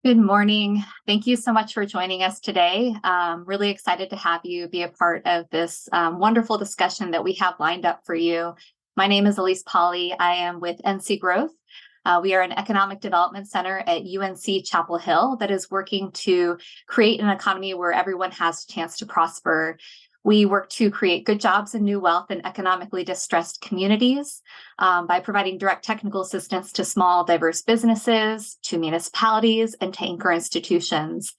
Good morning. Thank you so much for joining us today. Really excited to have you be a part of this wonderful discussion that we have lined up for you. My name is Elise Polly. I am with NCGrowth. We are an economic development center at UNC Chapel Hill that is working to create an economy where everyone has a chance to prosper. We work to create good jobs and new wealth in economically distressed communities by providing direct technical assistance to small, diverse businesses, to municipalities, and to anchor institutions.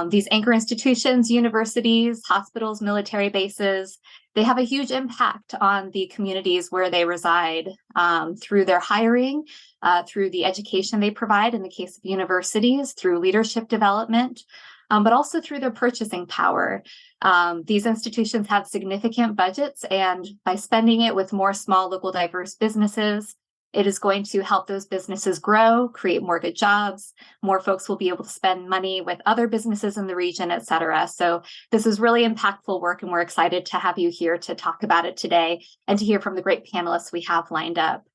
These anchor institutions, universities, hospitals, military bases, they have a huge impact on the communities where they reside through their hiring, through the education they provide in the case of universities, through leadership development, but also through their purchasing power. These institutions have significant budgets, and by spending it with more small, local, diverse businesses, it is going to help those businesses grow, create more good jobs. More folks will be able to spend money with other businesses in the region, et cetera. So this is really impactful work, and we're excited to have you here to talk about it today and to hear from the great panelists we have lined up.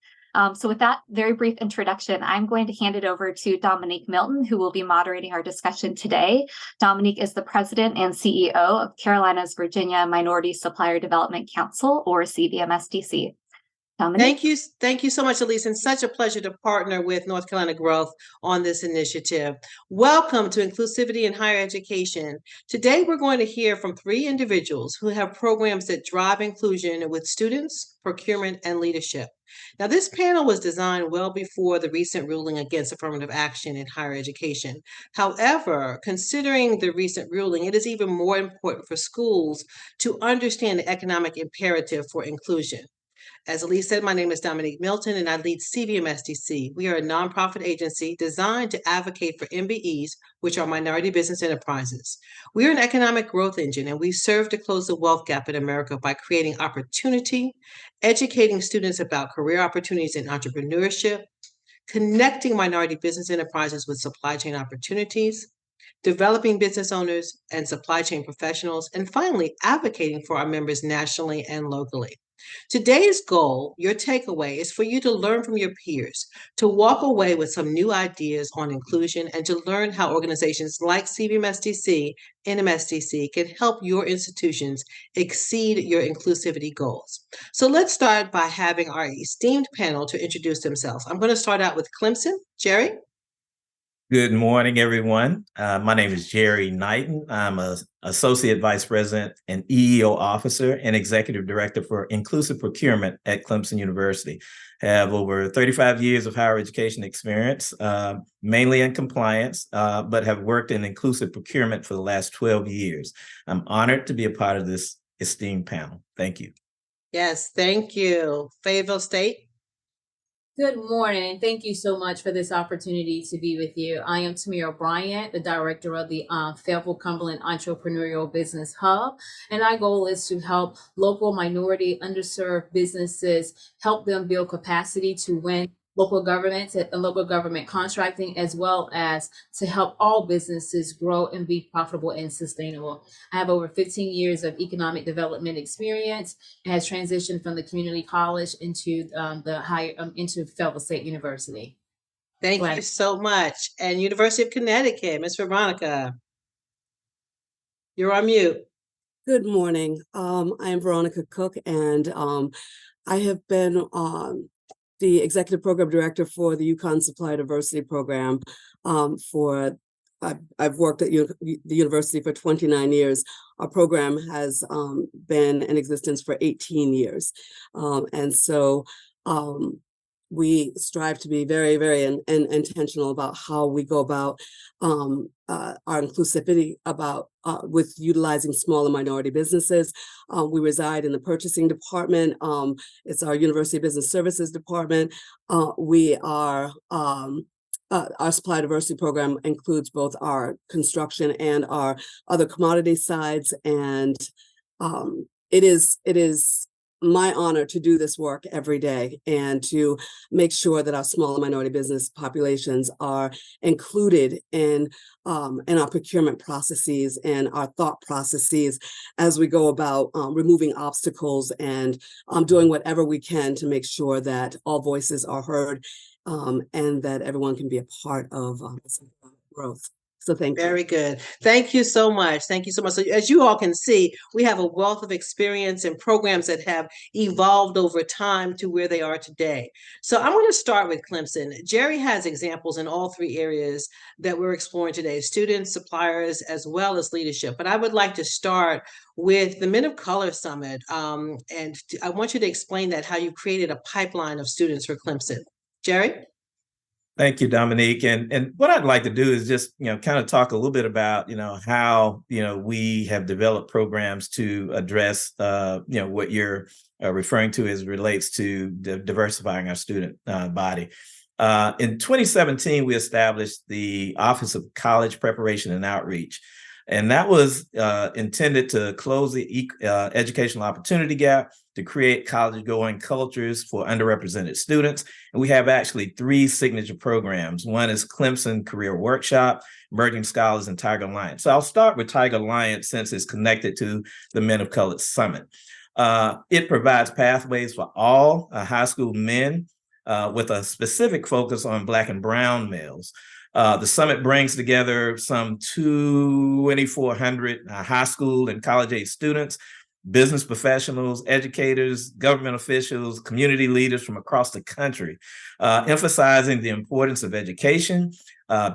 So with that very brief introduction, I'm going to hand it over to Dominique Milton, who will be moderating our discussion today. Dominique is the president and CEO of Carolinas Virginia Minority Supplier Development Council, or CVMSDC. Dominique? Thank you so much, Elise, and such a pleasure to partner with North Carolina Growth on this initiative. Welcome to Inclusivity in Higher Education. Today, we're going to hear from three individuals who have programs that drive inclusion with students, procurement, and leadership. Now, this panel was designed well before the recent ruling against affirmative action in higher education. However, considering the recent ruling, it is even more important for schools to understand the economic imperative for inclusion. As Elise said, my name is Dominique Milton, and I lead CVMSDC. We are a nonprofit agency designed to advocate for MBEs, which are minority business enterprises. We are an economic growth engine, and we serve to close the wealth gap in America by creating opportunity, educating students about career opportunities in entrepreneurship, connecting minority business enterprises with supply chain opportunities, developing business owners and supply chain professionals, and finally, advocating for our members nationally and locally. Today's goal, your takeaway, is for you to learn from your peers, to walk away with some new ideas on inclusion, and to learn how organizations like CVMSDC and MSDC can help your institutions exceed your inclusivity goals. So let's start by having our esteemed panel to introduce themselves. I'm going to start out with Clemson. Jerry? Good morning, everyone. My name is Jerry Knighton. I'm an Associate Vice President and EEO Officer and Executive Director for Inclusive Procurement at Clemson University. I have over 35 years of higher education experience, mainly in compliance, but have worked in inclusive procurement for the last 12 years. I'm honored to be a part of this esteemed panel. Thank you. Yes, thank you. Fayetteville State. Good morning. Thank you so much for this opportunity to be with you. I am Tamira Bryant, the director of the Fayetteville Cumberland Entrepreneurial Business Hub, and our goal is to help local minority underserved businesses, help them build capacity to win local governments and local government contracting, as well as to help all businesses grow and be profitable and sustainable. I have over 15 years of economic development experience and has transitioned from the community college into into Fayetteville State University. Thank you so much. And University of Connecticut, Ms. Veronica, you're on mute. Good morning. I am Veronica Cook, and I have been the Executive Program Director for the UConn Supply Diversity Program. I've worked at the university for 29 years. Our program has been in existence for 18 years. And so we strive to be very, very intentional about how we go about our inclusivity with utilizing small and minority businesses. We reside in the purchasing department. It's our University Business Services department. Our supply diversity program includes both our construction and our other commodity sides. And it is my honor to do this work every day and to make sure that our small and minority business populations are included in our procurement processes and our thought processes as we go about removing obstacles and doing whatever we can to make sure that all voices are heard and that everyone can be a part of this growth. So thank you. Very good. Thank you so much. Thank you so much. So as you all can see, we have a wealth of experience and programs that have evolved over time to where they are today. So I'm going to start with Clemson. Jerry has examples in all three areas that we're exploring today: students, suppliers, as well as leadership. But I would like to start with the Men of Color Summit. And I want you to explain that, how you created a pipeline of students for Clemson. Jerry? Thank you, Dominique. And what I'd like to do is just, kind of talk a little bit about, how, we have developed programs to address, what you're referring to as relates to diversifying our student body. In 2017, we established the Office of College Preparation and Outreach. And that was intended to close the educational opportunity gap, to create college-going cultures for underrepresented students. And we have actually 3 signature programs. One is Clemson Career Workshop, Emerging Scholars, and Tiger Alliance. So I'll start with Tiger Alliance since it's connected to the Men of Color Summit. It provides pathways for all high school men with a specific focus on Black and brown males. The summit brings together some 2,400 high school and college-age students, business professionals, educators, government officials, community leaders from across the country, emphasizing the importance of education,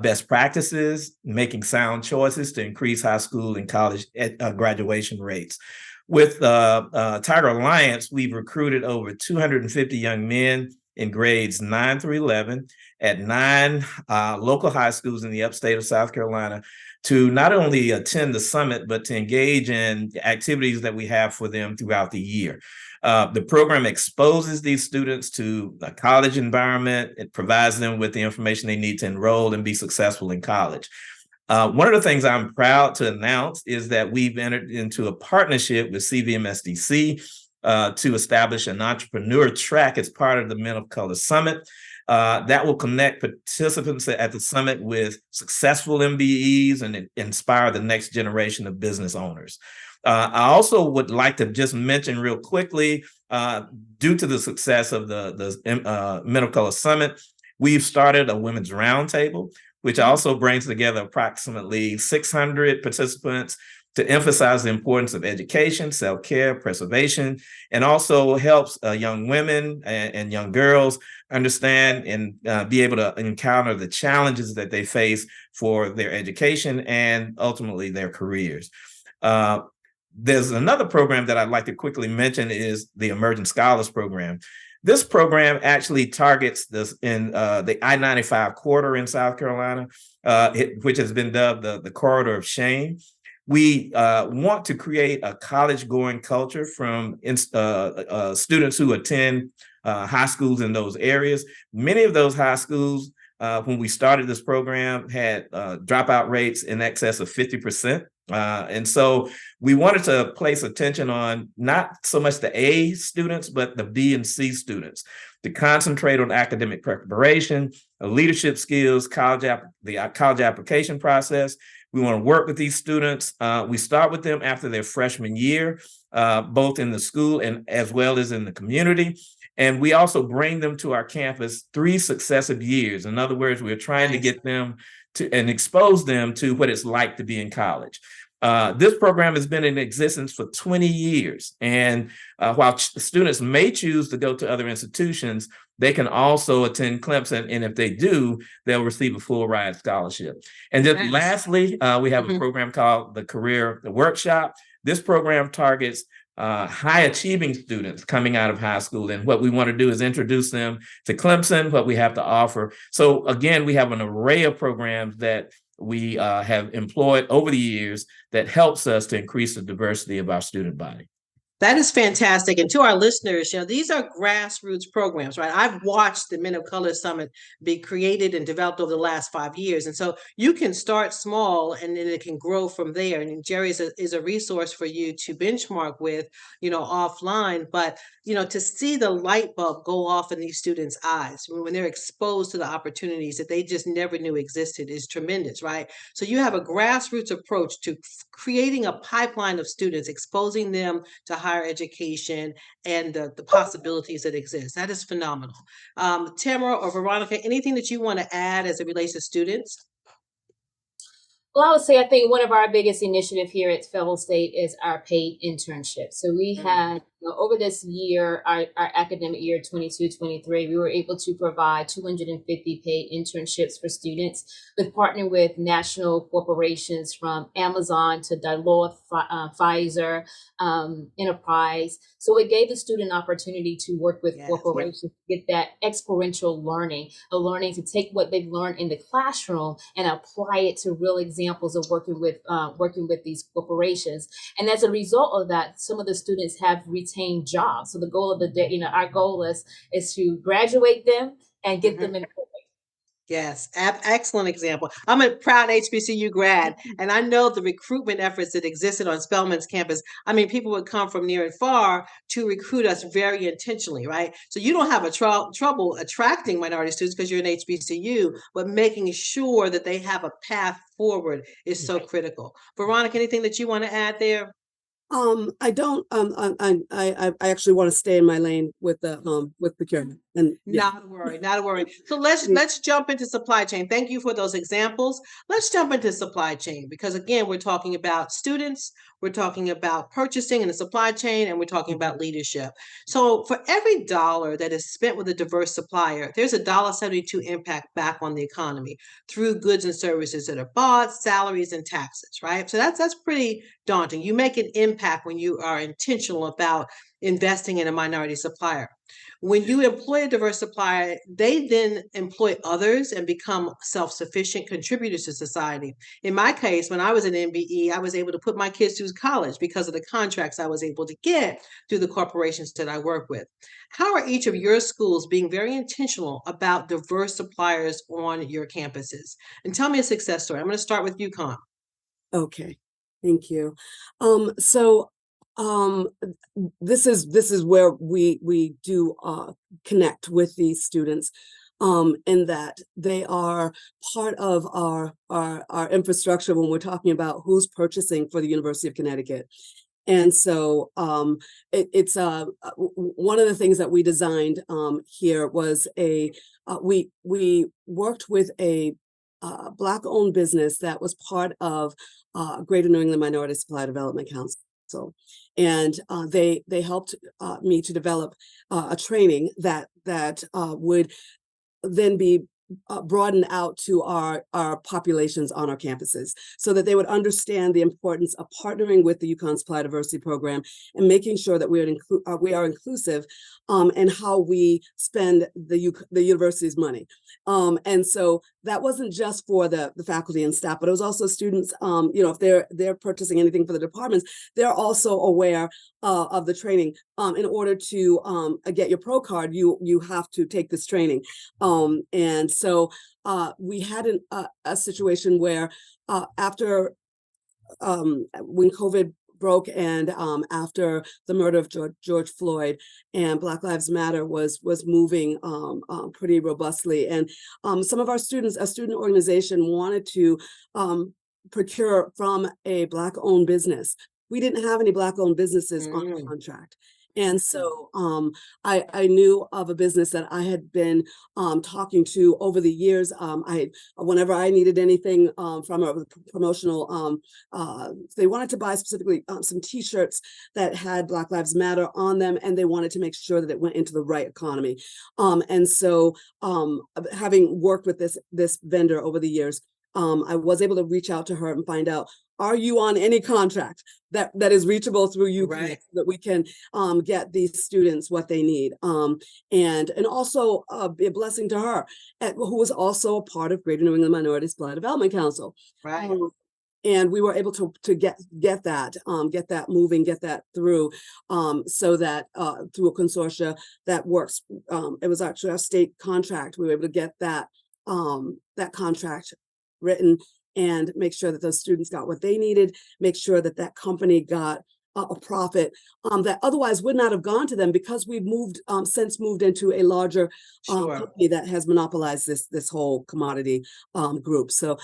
best practices, making sound choices to increase high school and college graduation rates. With Tiger Alliance, we've recruited over 250 young men in grades 9 through 11 at 9 local high schools in the upstate of South Carolina to not only attend the summit, but to engage in activities that we have for them throughout the year. The program exposes these students to a college environment. It provides them with the information they need to enroll and be successful in college. One of the things I'm proud to announce is that we've entered into a partnership with CVMSDC to establish an entrepreneur track as part of the Men of Color Summit. That will connect participants at the summit with successful MBEs and inspire the next generation of business owners. I also would like to just mention real quickly, due to the success of the Men of Color Summit, we've started a women's roundtable, which also brings together approximately 600 participants to emphasize the importance of education, self-care, preservation, and also helps young women and young girls understand and be able to encounter the challenges that they face for their education and ultimately their careers. There's another program that I'd like to quickly mention is the Emerging Scholars Program. This program actually targets this in the I-95 corridor in South Carolina, which has been dubbed the corridor of shame. We want to create a college-going culture from students who attend high schools in those areas. Many of those high schools, when we started this program, had dropout rates in excess of 50%. And so we wanted to place attention on not so much the A students, but the B and C students, to concentrate on academic preparation, leadership skills, the college application process. We want to work with these students. We start with them after their freshman year, both in the school and as well as in the community. And we also bring them to our campus 3 successive years. In other words, we're trying to get them to and expose them to what it's like to be in college. This program has been in existence for 20 years. And while students may choose to go to other institutions, they can also attend Clemson. And if they do, they'll receive a full ride scholarship. And then lastly, we have a program called the Career Workshop. This program targets high achieving students coming out of high school. And what we want to do is introduce them to Clemson, what we have to offer. So again, we have an array of programs that we have employed over the years that helps us to increase the diversity of our student body. That is fantastic. And to our listeners, these are grassroots programs, right? I've watched the Men of Color Summit be created and developed over the last 5 years. And so you can start small and then it can grow from there. And Jerry is a resource for you to benchmark with, offline. But, to see the light bulb go off in these students' eyes when they're exposed to the opportunities that they just never knew existed is tremendous, right? So you have a grassroots approach to creating a pipeline of students, exposing them to higher education and the possibilities that exist. That is phenomenal. Tamara or Veronica, anything that you want to add as it relates to students? Well, I would say I think one of our biggest initiative here at Fellow State is our paid internship. So we had over this year, our academic year 22-23, we were able to provide 250 paid internships for students with partnering with national corporations from Amazon to Deloitte, Pfizer, Enterprise. So it gave the student opportunity to work with corporations to get that experiential learning, a learning to take what they've learned in the classroom and apply it to real examples of working with these corporations. And as a result of that, some of the students have retained jobs. So the goal of the day, our goal is to graduate them and get them employed. Yes, excellent example. I'm a proud HBCU grad, and I know the recruitment efforts that existed on Spelman's campus. I mean, people would come from near and far to recruit us very intentionally, right? So you don't have a trouble attracting minority students because you're an HBCU, but making sure that they have a path forward is so critical. Veronica, anything that you want to add there? I don't. I actually want to stay in my lane with procurement. And not a worry, not a worry. So let's jump into supply chain. Thank you for those examples. Let's jump into supply chain because again, we're talking about students, we're talking about purchasing in the supply chain, and we're talking about leadership. So for every dollar that is spent with a diverse supplier, there's $1.72 impact back on the economy through goods and services that are bought, salaries, and taxes, right? So that's pretty daunting. You make an impact when you are intentional about investing in a minority supplier. When you employ a diverse supplier, they then employ others and become self-sufficient contributors to society. In my case, when I was an MBE, I was able to put my kids through college because of the contracts I was able to get through the corporations that I work with. How are each of your schools being very intentional about diverse suppliers on your campuses? And tell me a success story. I'm going to start with UConn. Okay, thank you. This is where we do connect with these students, in that they are part of our infrastructure when we're talking about who's purchasing for the University of Connecticut. And so it's one of the things that we designed here was we worked with a Black-owned business that was part of Greater New England Minority Supply Development Council. And they helped me to develop a training that would then be broadened out to our populations on our campuses so that they would understand the importance of partnering with the UConn Supply Diversity Program and making sure that we are inclusive in how we spend the university's money. And so that wasn't just for the faculty and staff, but it was also students, if they're purchasing anything for the departments, they're also aware of the training. In order to get your pro card, you have to take this training. And so we had a situation where after when COVID broke and after the murder of George Floyd, and Black Lives Matter was moving pretty robustly, and some of our students, a student organization, wanted to procure from a Black-owned business. We didn't have any Black-owned businesses on the contract. And so I knew of a business that I had been talking to over the years. Whenever I needed anything from a promotional, they wanted to buy specifically some T-shirts that had Black Lives Matter on them, and they wanted to make sure that it went into the right economy. And so having worked with this vendor over the years, I was able to reach out to her and find out, are you on any contract that is reachable through UConn, right, so that we can get these students what they need, and also be a blessing to her, who was also a part of Greater New England Minority Supply Development Council. Right. And we were able to get that moving, get that through, so that through a consortia that works. It was actually our state contract. We were able to get that contract written and make sure that those students got what they needed, make sure that that company got a profit that otherwise would not have gone to them, because we've since moved into a larger company that has monopolized this whole commodity group. So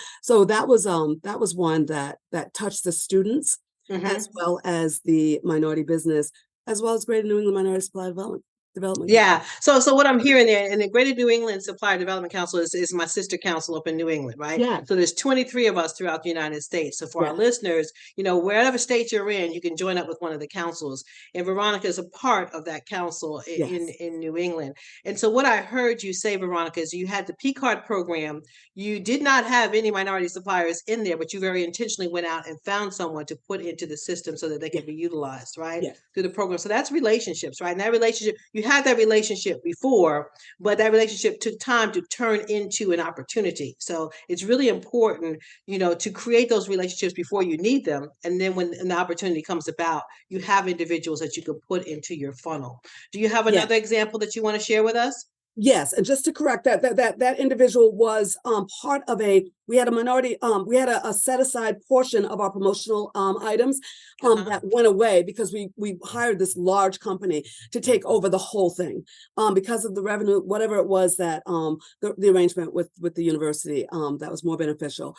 that was one that touched the students, as well as the minority business, as well as Greater New England Minority Supply Development. Development. Yeah. So what I'm hearing there, and the Greater New England Supplier Development Council is my sister council up in New England, right? Yeah. So there's 23 of us throughout the United States. So for our Yeah. listeners, wherever state you're in, you can join up with one of the councils. And Veronica is a part of that council in New England. And so what I heard you say, Veronica, is you had the P card program. You did not have any minority suppliers in there, but you very intentionally went out and found someone to put into the system so that they could be utilized, right? Yeah. Through the program. So that's relationships, right? And that relationship, you had that relationship before, but that relationship took time to turn into an opportunity. So it's really important, to create those relationships before you need them. And then when an opportunity comes about, you have individuals that you can put into your funnel. Do you have another example that you want to share with us? Yes, and just to correct that individual was part of we had a minority, we had a set aside portion of our promotional items that went away because we hired this large company to take over the whole thing because of the revenue, whatever it was that the arrangement with the university that was more beneficial.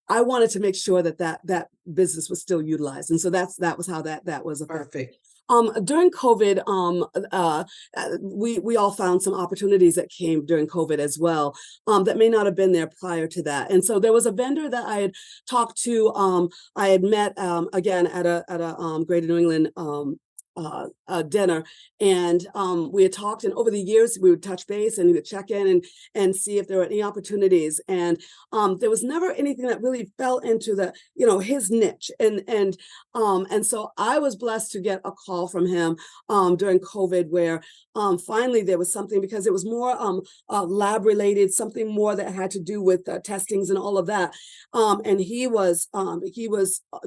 I wanted to make sure that business was still utilized, and so that was how that was affected. Perfect. During COVID, we all found some opportunities that came during COVID as well, that may not have been there prior to that. And so there was a vendor that I had talked to, I had met again at a Greater New England dinner, and we had talked, and over the years we would touch base and he would check in and see if there were any opportunities, and there was never anything that really fell into the his niche, and so I was blessed to get a call from him during COVID where finally there was something, because it was more lab related, something more that had to do with testings and all of that, and he was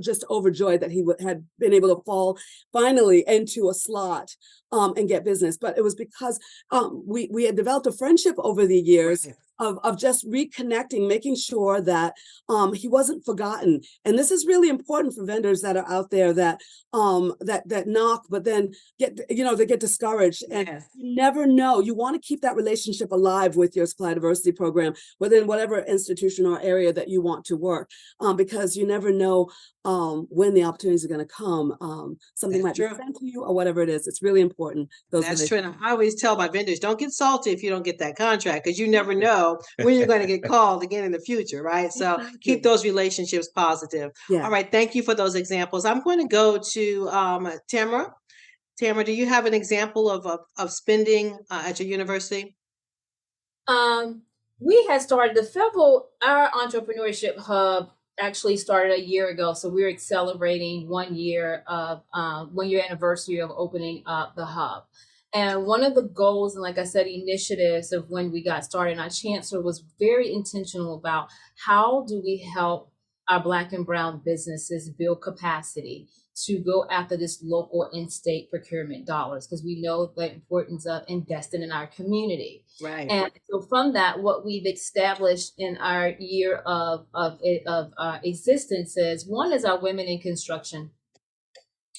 just overjoyed that he had been able to fall finally into a slot and get business. But it was because we had developed a friendship over the years. Right. Of just reconnecting, making sure that he wasn't forgotten. And this is really important for vendors that are out there that that knock, but then they get discouraged. And you never know. You want to keep that relationship alive with your supply diversity program within whatever institution or area that you want to work, because you never know when the opportunities are going to come. Something might be sent to you or whatever it is. It's really important. That's true. And I always tell my vendors, don't get salty if you don't get that contract, because you never know when you're going to get called again in the future, right? So keep those relationships positive. Yeah. All right. Thank you for those examples. I'm going to go to Tamara. Tamara, do you have an example of spending at your university? We had started our entrepreneurship hub actually started a year ago. So we're celebrating 1 year anniversary of opening up the hub. And one of the goals, and like I said, initiatives of when we got started, and our chancellor was very intentional about how do we help our Black and Brown businesses build capacity to go after this local and state procurement dollars, because we know the importance of investing in our community. Right. And so from that, what we've established in our year of existence is, one is our Women in Construction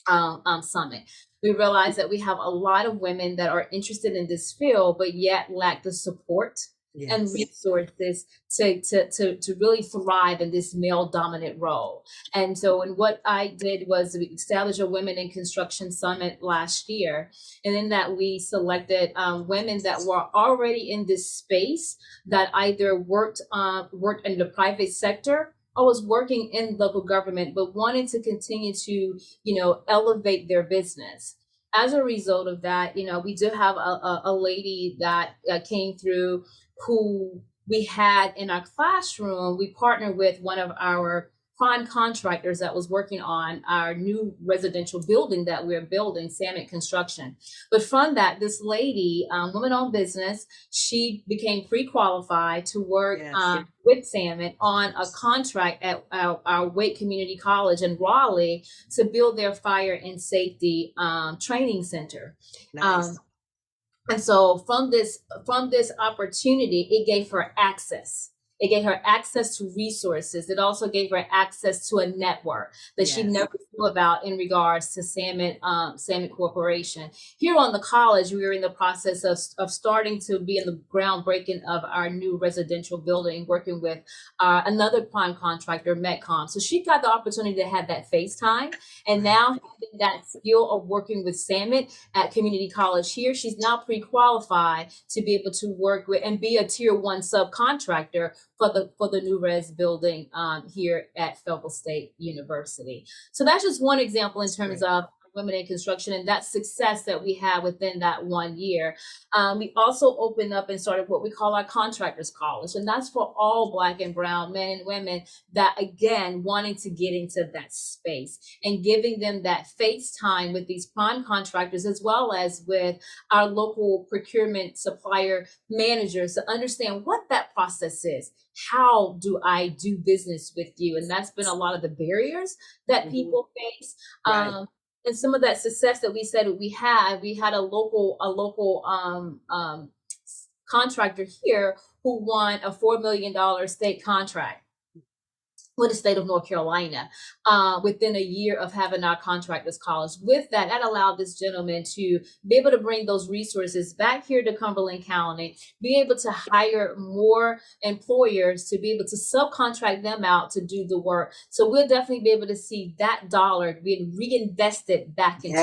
Summit. We realize that we have a lot of women that are interested in this field, but yet lack the support and resources to really thrive in this male dominant role. And so, what I did was establish a Women in Construction Summit last year. And in that, we selected women that were already in this space, that either worked in the private sector or was working in local government, but wanted to continue to, elevate their business. As a result of that, we do have a lady that came through, who we had in our classroom. We partnered with one of our prime contractors that was working on our new residential building that we're building, Samet Construction. But from that, this lady, woman-owned business, she became pre-qualified to work with Samet on a contract at our Wake Community College in Raleigh to build their fire and safety training center. Nice. And so from this opportunity, it gave her access It gave her access to resources. It also gave her access to a network that she never knew about in regards to Salmon Corporation. Here on the college, we were in the process of starting to be in the groundbreaking of our new residential building, working with another prime contractor, Metcom. So she got the opportunity to have that FaceTime, and now having that skill of working with Salmon at community college here, she's now pre-qualified to be able to work with and be a tier 1 subcontractor for the new res building here at Fayetteville State University. So that's just one example in terms of women in construction and that success that we had within that 1 year. We also opened up and started what we call our Contractors College, and that's for all Black and brown men and women that, again, wanting to get into that space and giving them that face time with these prime contractors, as well as with our local procurement supplier managers, to understand what that process is. How do I do business with you? And that's been a lot of the barriers that people face. And some of that success that we said we had a local contractor here who won a $4 million state contract with the state of North Carolina within a year of having our Contractors College. With that, that allowed this gentleman to be able to bring those resources back here to Cumberland County, be able to hire more employers to be able to subcontract them out to do the work. So we'll definitely be able to see that dollar being reinvested back into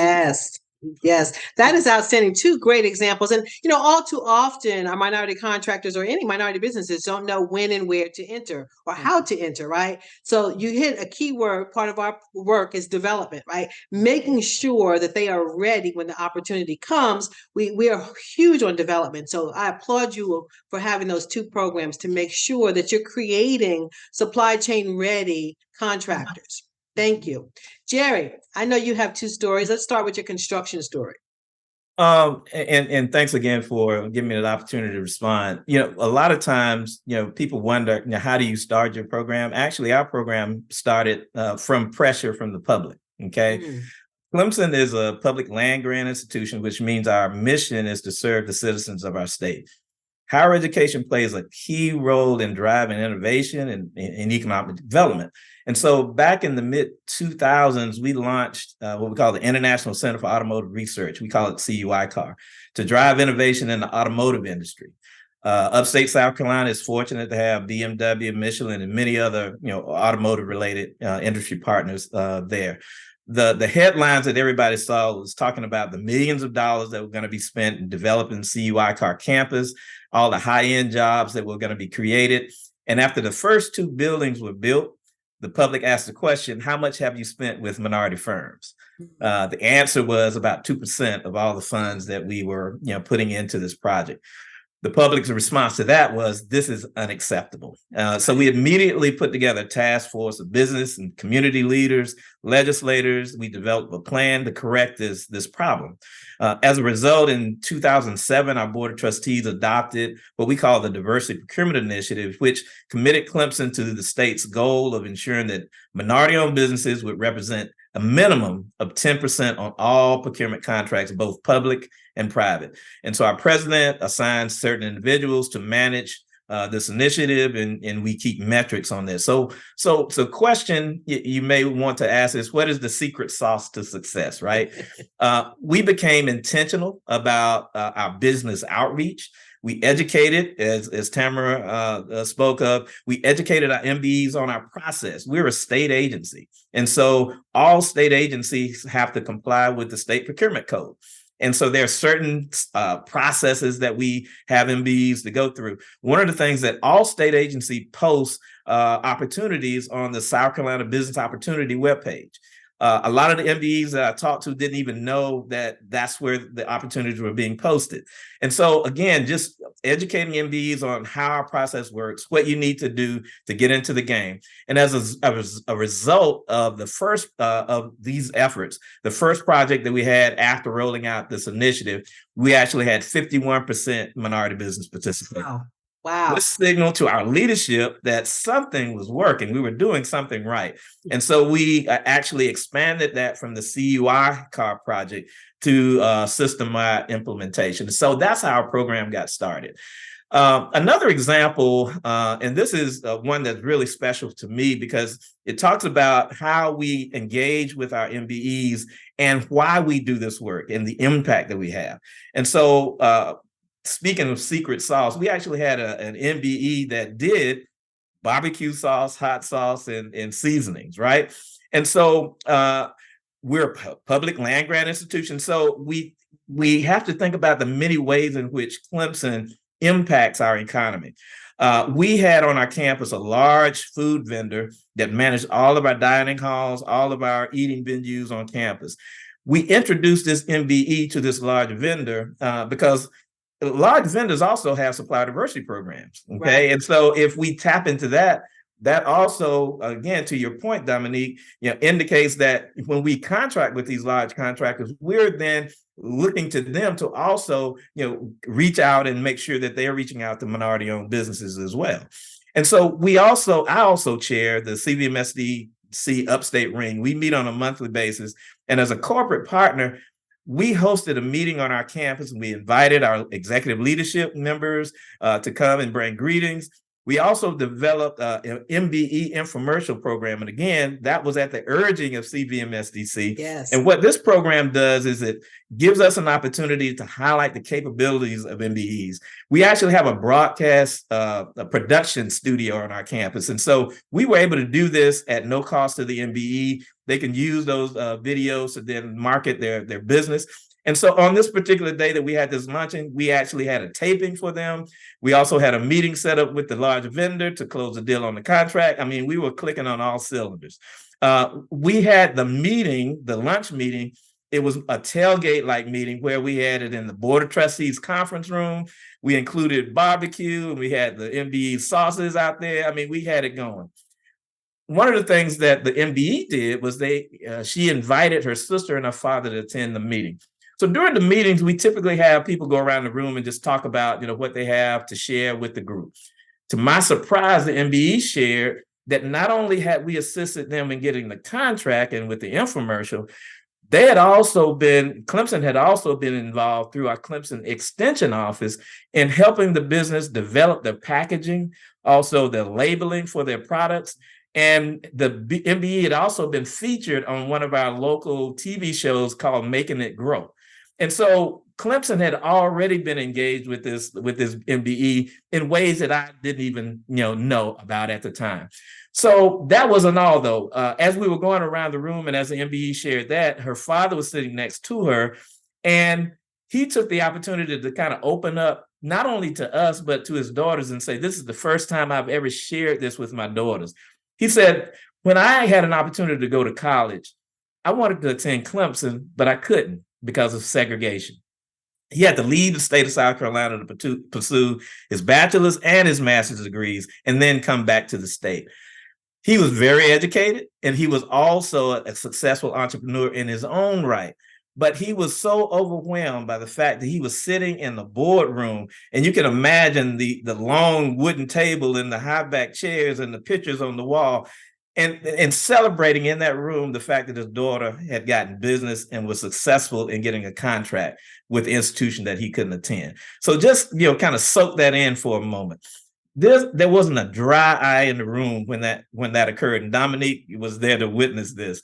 Yes, that is outstanding. Two great examples. And, all too often, our minority contractors or any minority businesses don't know when and where to enter or how to enter, right? So you hit a key word. Part of our work is development, right? Making sure that they are ready when the opportunity comes. We are huge on development. So I applaud you for having those two programs to make sure that you're creating supply chain ready contractors. Thank you. Jerry, I know you have two stories. Let's start with your construction story. And thanks again for giving me the opportunity to respond. A lot of times, people wonder, how do you start your program? Actually, our program started from pressure from the public. Okay. Clemson is a public land grant institution, which means our mission is to serve the citizens of our state. Higher education plays a key role in driving innovation and economic development. And so back in the mid-2000s, we launched what we call the International Center for Automotive Research. We call it CUICAR, to drive innovation in the automotive industry. Upstate South Carolina is fortunate to have BMW, Michelin, and many other automotive-related industry partners there. The headlines that everybody saw was talking about the millions of dollars that were going to be spent in developing CUICAR campus, all the high-end jobs that were going to be created. And after the first two buildings were built, the public asked the question, how much have you spent with minority firms? The answer was about 2% of all the funds that we were putting into this project. The public's response to that was, this is unacceptable. So we immediately put together a task force of business and community leaders, legislators. We developed a plan to correct this problem. As a result, in 2007, our Board of Trustees adopted what we call the Diversity Procurement Initiative, which committed Clemson to the state's goal of ensuring that minority-owned businesses would represent a minimum of 10% on all procurement contracts, both public and private. And so our president assigns certain individuals to manage this initiative, and we keep metrics on this. So question you may want to ask is, what is the secret sauce to success, right? We became intentional about our business outreach. We educated, as Tamara spoke of, we educated our MBEs on our process. We're a state agency. And so all state agencies have to comply with the state procurement code. And so there are certain processes that we have MBEs to go through. One of the things that all state agency posts opportunities on the South Carolina Business Opportunity webpage. A lot of the MBEs that I talked to didn't even know that that's where the opportunities were being posted. And so, again, just educating MBEs on how our process works, what you need to do to get into the game. And as a result of the first of these efforts, the first project that we had after rolling out this initiative, we actually had 51% minority business participation. Wow. This signaled to our leadership that something was working. We were doing something right. And so we actually expanded that from the CUICAR project to system-wide implementation. So that's how our program got started. Another example, and this is one that's really special to me because it talks about how we engage with our MBEs and why we do this work and the impact that we have. And so speaking of secret sauce, we actually had an MBE that did barbecue sauce, hot sauce, and seasonings, right? And so we're a public land grant institution. So we have to think about the many ways in which Clemson impacts our economy. We had on our campus a large food vendor that managed all of our dining halls, all of our eating venues on campus. We introduced this MBE to this large vendor because large vendors also have supplier diversity programs. Okay. Right. And so if we tap into that, that also, again, to your point, Dominique, indicates that when we contract with these large contractors, we're then looking to them to also, reach out and make sure that they're reaching out to minority-owned businesses as well. And so I also chair the CVMSDC Upstate Ring. We meet on a monthly basis, and as a corporate partner, we hosted a meeting on our campus, and we invited our executive leadership members to come and bring greetings. We also developed an MBE infomercial program. And again, that was at the urging of CVMSDC. Yes. And what this program does is it gives us an opportunity to highlight the capabilities of MBEs. We actually have a broadcast, a production studio on our campus. And so we were able to do this at no cost to the MBE. They can use those videos to then market their business. And so on this particular day that we had this luncheon, we actually had a taping for them. We also had a meeting set up with the large vendor to close the deal on the contract. I mean, we were clicking on all cylinders. We had the meeting, the lunch meeting. It was a tailgate-like meeting where we had it in the Board of Trustees conference room. We included barbecue, and we had the MBE sauces out there. I mean, we had it going. One of the things that the MBE did was she invited her sister and her father to attend the meeting. So during the meetings, we typically have people go around the room and just talk about, what they have to share with the group. To my surprise, the MBE shared that not only had we assisted them in getting the contract and with the infomercial, Clemson had also been involved through our Clemson Extension Office in helping the business develop their packaging, also their labeling for their products. And the MBE had also been featured on one of our local TV shows called Making It Grow. And so Clemson had already been engaged with this MBE in ways that I didn't even know about at the time. So that wasn't all, though. As we were going around the room and as the MBE shared that, her father was sitting next to her, and he took the opportunity to kind of open up not only to us, but to his daughters and say, this is the first time I've ever shared this with my daughters. He said, when I had an opportunity to go to college, I wanted to attend Clemson, but I couldn't because of segregation. He had to leave the state of South Carolina to pursue his bachelor's and his master's degrees and then come back to the state. He was very educated, and he was also a successful entrepreneur in his own right. But he was so overwhelmed by the fact that he was sitting in the boardroom, and you can imagine the long wooden table and the high back chairs and the pictures on the wall, and celebrating in that room the fact that his daughter had gotten business and was successful in getting a contract with the institution that he couldn't attend. So just kind of soak that in for a moment. There wasn't a dry eye in the room when that occurred, and Dominique was there to witness this.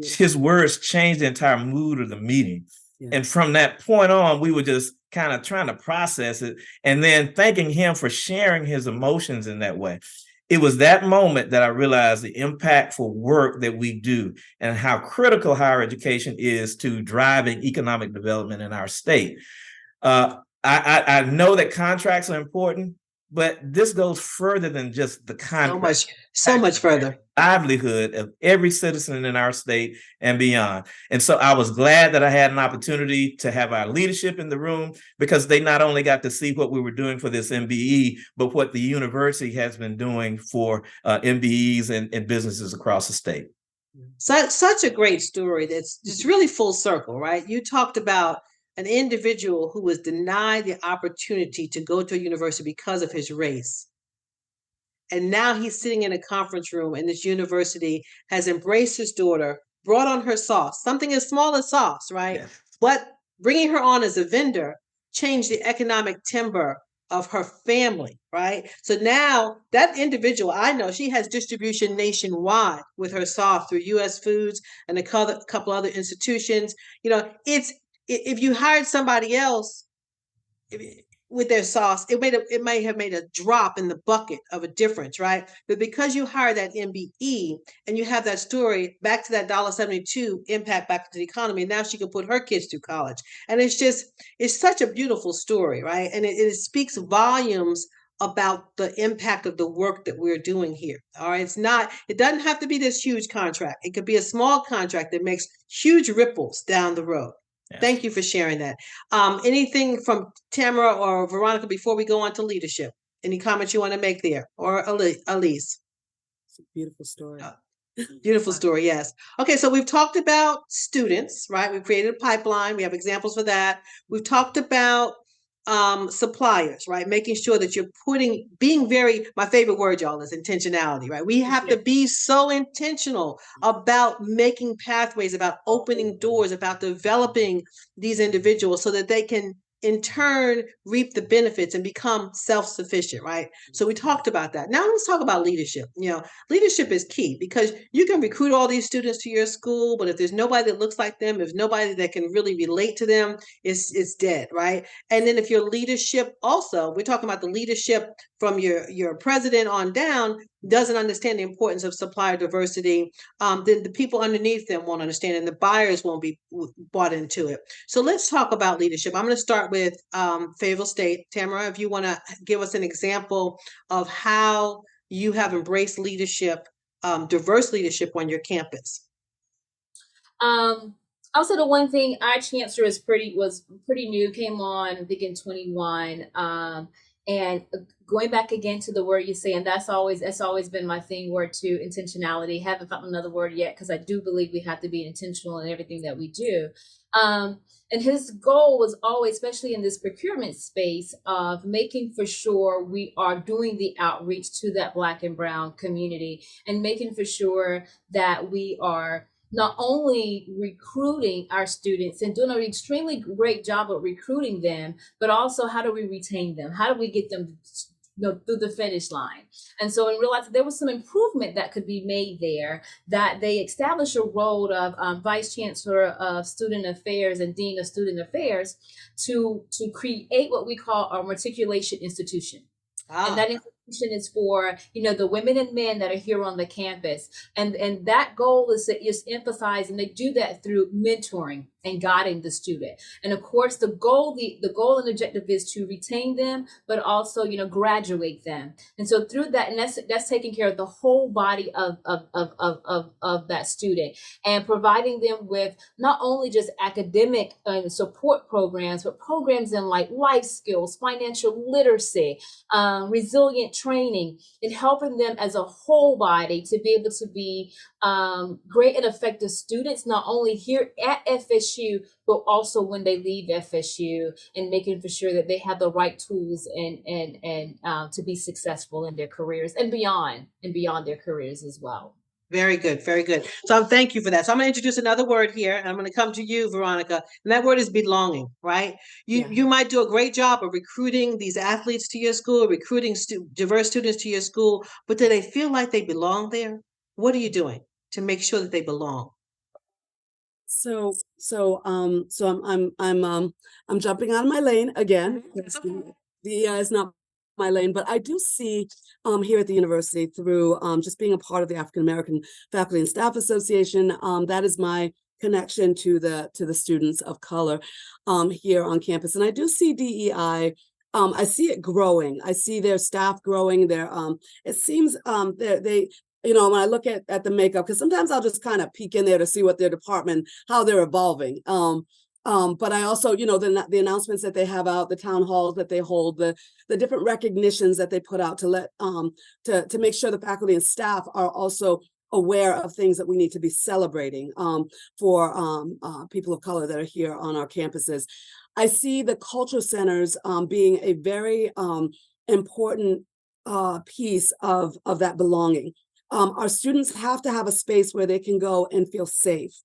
His words changed the entire mood of the meeting. Yeah. And from that point on, we were just kind of trying to process it and then thanking him for sharing his emotions in that way. It was that moment that I realized the impactful work that we do and how critical higher education is to driving economic development in our state. I know that contracts are important, but this goes further than just the contract. So much further. Livelihood of every citizen in our state and beyond. And so I was glad that I had an opportunity to have our leadership in the room, because they not only got to see what we were doing for this MBE, but what the university has been doing for MBEs and businesses across the state. Such a great story that's just really full circle, right? You talked about an individual who was denied the opportunity to go to a university because of his race. And now he's sitting in a conference room, and this university has embraced his daughter, brought on her sauce, something as small as sauce, right? Yes. But bringing her on as a vendor change the economic timber of her family, right? So now that individual, I know she has distribution nationwide with her sauce through U.S. Foods and a couple other institutions. You know, if you hired somebody else with their sauce, it may have made a drop in the bucket of a difference, right? But because you hire that MBE and you have that story back to that $1.72 impact back to the economy, now she can put her kids through college. And it's such a beautiful story, right? And it speaks volumes about the impact of the work that we're doing here. All right. It doesn't have to be this huge contract. It could be a small contract that makes huge ripples down the road. Yes. Thank you for sharing that. Anything from Tamara or Veronica before we go on to leadership? Any comments you want to make there? Or Elise? It's a beautiful story. Beautiful story, yes. Okay, so we've talked about students, right? We've created a pipeline. We have examples for that. We've talked about suppliers, right? Making sure that you're my favorite word, y'all, is intentionality, right? We have to be so intentional about making pathways, about opening doors, about developing these individuals so that they can in turn reap the benefits and become self-sufficient, right? So we talked about that. Now let's talk about leadership. You know, leadership is key because you can recruit all these students to your school, but if there's nobody that looks like them, if nobody that can really relate to them, it's dead, right? And then if your leadership also, we're talking about the leadership from your president on down, doesn't understand the importance of supplier diversity, then the people underneath them won't understand and the buyers won't be bought into it. So let's talk about leadership. I'm going to start with Fayetteville State. Tamara, if you want to give us an example of how you have embraced leadership, diverse leadership on your campus. Also, the one thing, our chancellor was pretty new, came on, I think in 21. And going back again to the word you say, and that's always been my thing word too, intentionality. Haven't found another word yet because I do believe we have to be intentional in everything that we do. And his goal was always, especially in this procurement space, of making for sure we are doing the outreach to that Black and Brown community and making for sure that we are not only recruiting our students and doing an extremely great job of recruiting them, but also how do we retain them? How do we get them through the finish line? And so in realizing there was some improvement that could be made there, that they established a role of Vice Chancellor of Student Affairs and Dean of Student Affairs to create what we call a matriculation institution. And that institution is for, the women and men that are here on the campus. And that goal is to just emphasize, and they do that through mentoring and guiding the student. And of course, the goal and objective is to retain them, but also, graduate them. And so through that, and that's taking care of the whole body of that student and providing them with not only just academic support programs, but programs in like life skills, financial literacy, resilient training, and helping them as a whole body to be able to be great and effective students, not only here at FSU, but also when they leave FSU, and making for sure that they have the right tools and to be successful in their careers and beyond their careers as well. Very good. Very good. So thank you for that. So I'm going to introduce another word here, and I'm going to come to you, Veronica. And that word is belonging, right? You might do a great job of recruiting these athletes to your school, recruiting diverse students to your school, but do they feel like they belong there? What are you doing to make sure that they belong? So I'm jumping out of my lane again. DEI is not my lane, but I do see here at the university through just being a part of the African American Faculty and Staff Association, that is my connection to the students of color here on campus. And I do see DEI. I see it growing. I see their staff growing. It seems they when I look at the makeup, because sometimes I'll just kind of peek in there to see what their department, how they're evolving. But I also, the announcements that they have out, the town halls that they hold, the different recognitions that they put out to let to make sure the faculty and staff are also aware of things that we need to be celebrating for people of color that are here on our campuses. I see the cultural centers being a very important piece of that belonging. Our students have to have a space where they can go and feel safe.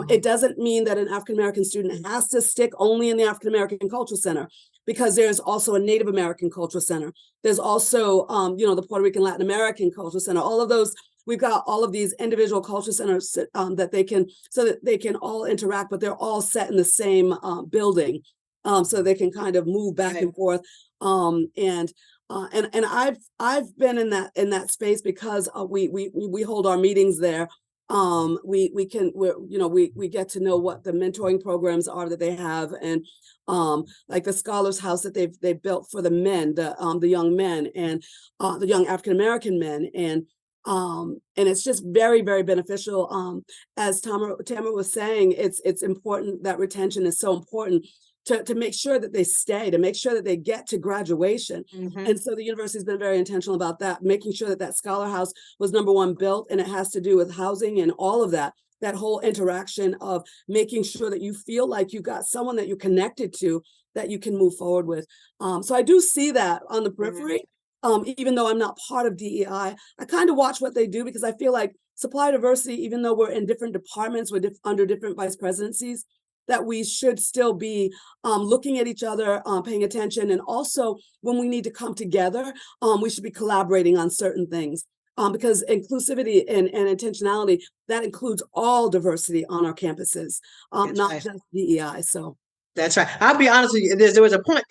It doesn't mean that an African-American student has to stick only in the African-American Cultural Center, because there's also a Native American Cultural Center. There's also, the Puerto Rican Latin American Cultural Center. All of those, we've got all of these individual cultural centers that they can all interact, but they're all set in the same building, so they can kind of move back and forth. And I've been in that space because we hold our meetings there. We get to know what the mentoring programs are that they have, and like the Scholars House that they've built for the men, the young men, and the young African American men, and it's just very, very beneficial. As Tamara was saying, it's important that retention is so important to make sure that they stay, to make sure that they get to graduation. And so the university has been very intentional about that, making sure that Scholar House was #1 built, and it has to do with housing and all of that whole interaction of making sure that you feel like you've got someone that you're connected to, that you can move forward with. So I do see that on the periphery. Even though I'm not part of DEI, I kind of watch what they do, because I feel like supply diversity, even though we're in different departments, we're under different vice presidencies, that we should still be looking at each other, paying attention. And also when we need to come together, we should be collaborating on certain things, because inclusivity and intentionality, that includes all diversity on our campuses, not just DEI. So that's right. I'll be honest with you. There was a point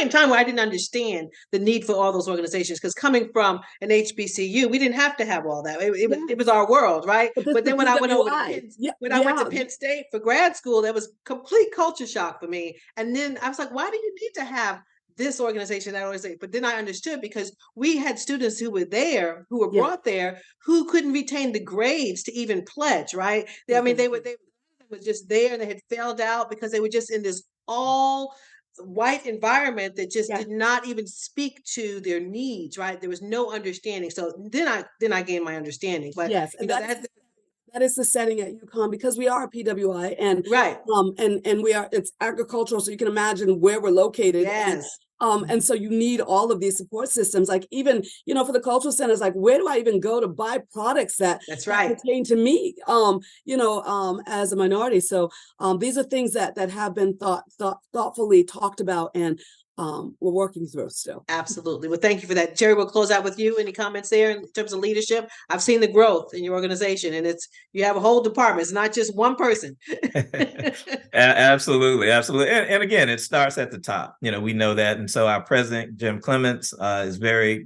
in time where I didn't understand the need for all those organizations, because coming from an HBCU, we didn't have to have all that. It was our world, right? But then when I went to Penn State for grad school, that was complete culture shock for me. And then I was like, why do you need to have this organization, that organization? But then I understood, because we had students who were there, who were brought there, who couldn't retain the grades to even pledge, right? I mean, they were just there, and they had failed out because they were just in this all white environment that just did not even speak to their needs, right? There was no understanding. So then I gained my understanding. But yes, and that is the setting at UConn, because we are a PWI, and and it's agricultural, so you can imagine where we're located. And so you need all of these support systems, like even, for the cultural centers, like where do I even go to buy products that pertain to me, as a minority? So these are things that have been thoughtfully talked about, and we're working through still. Absolutely. Well, thank you for that. Jerry, we'll close out with you. Any comments there in terms of leadership? I've seen the growth in your organization, and you have a whole department. It's not just one person. Absolutely. And again, it starts at the top. We know that. And so our president, Jim Clements, is very,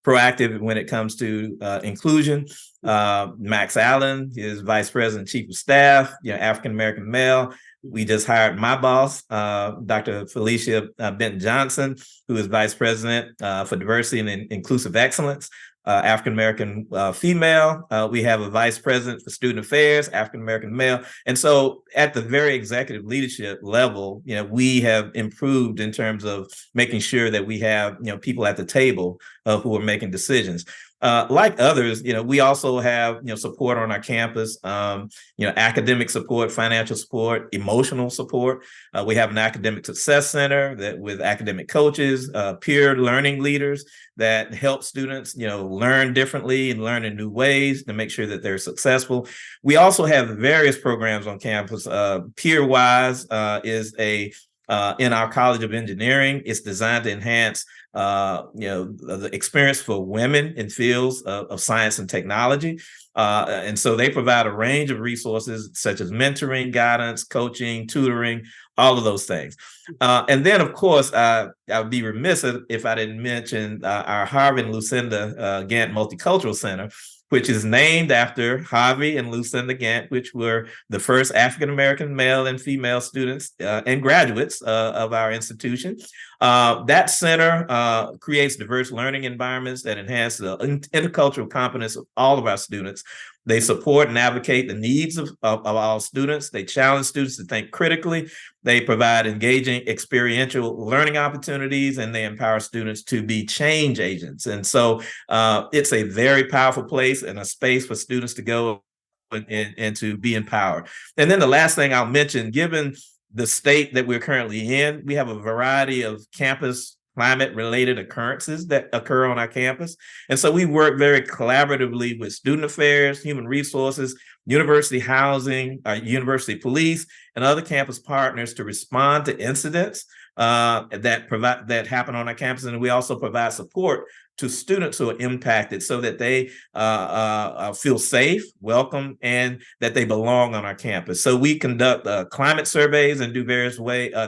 proactive when it comes to inclusion. Max Allen is vice president, chief of staff, African-American male. We just hired my boss, Dr. Felicia Benton Johnson, who is vice president for diversity and inclusive excellence, African-American female. We have a vice president for student affairs, African-American male. And so at the very executive leadership level, we have improved in terms of making sure that we have, people at the table who are making decisions. Like others, we also have, support on our campus, academic support, financial support, emotional support. We have an academic success center with academic coaches, peer learning leaders that help students, learn differently and learn in new ways to make sure that they're successful. We also have various programs on campus. PeerWise is in our College of Engineering. It's designed to enhance the experience for women in fields of science and technology. And so they provide a range of resources such as mentoring, guidance, coaching, tutoring, all of those things. And then, of course, I would be remiss if I didn't mention our Harvey and Lucinda Gant Multicultural Center, which is named after Harvey and Lucinda Gant, which were the first African-American male and female students and graduates of our institution. That center creates diverse learning environments that enhance the intercultural competence of all of our students. They support and advocate the needs of all students. They challenge students to think critically. They provide engaging experiential learning opportunities, and they empower students to be change agents. And so it's a very powerful place and a space for students to go and to be empowered. And then the last thing I'll mention, given the state that we're currently in, we have a variety of campus climate-related occurrences that occur on our campus. And so we work very collaboratively with student affairs, human resources, university housing, university police, and other campus partners to respond to incidents that happen on our campus. And we also provide support to students who are impacted so that they feel safe, welcome, and that they belong on our campus. So we conduct climate surveys and do various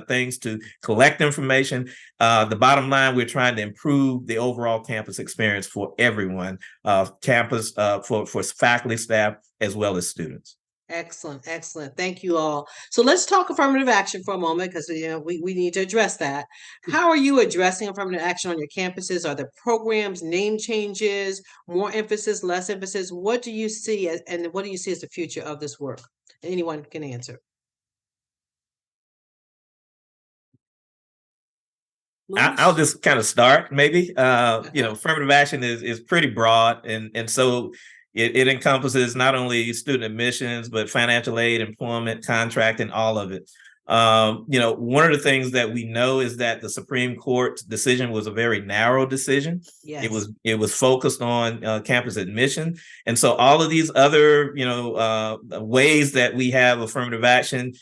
things to collect information. The bottom line, we're trying to improve the overall campus experience for everyone, campus, for faculty, staff, as well as students. Excellent, excellent. Thank you all. So let's talk affirmative action for a moment, because we need to address that. How are you addressing affirmative action on your campuses? Are there programs, name changes, more emphasis, less emphasis? What do you see and what do you see as the future of this work? Anyone can answer. I'll just kind of start, maybe. Affirmative action is pretty broad, and so it encompasses not only student admissions, but financial aid, employment, contracting, all of it. One of the things that we know is that the Supreme Court's decision was a very narrow decision. Yes. It was focused on campus admission, and so all of these other ways that we have affirmative action,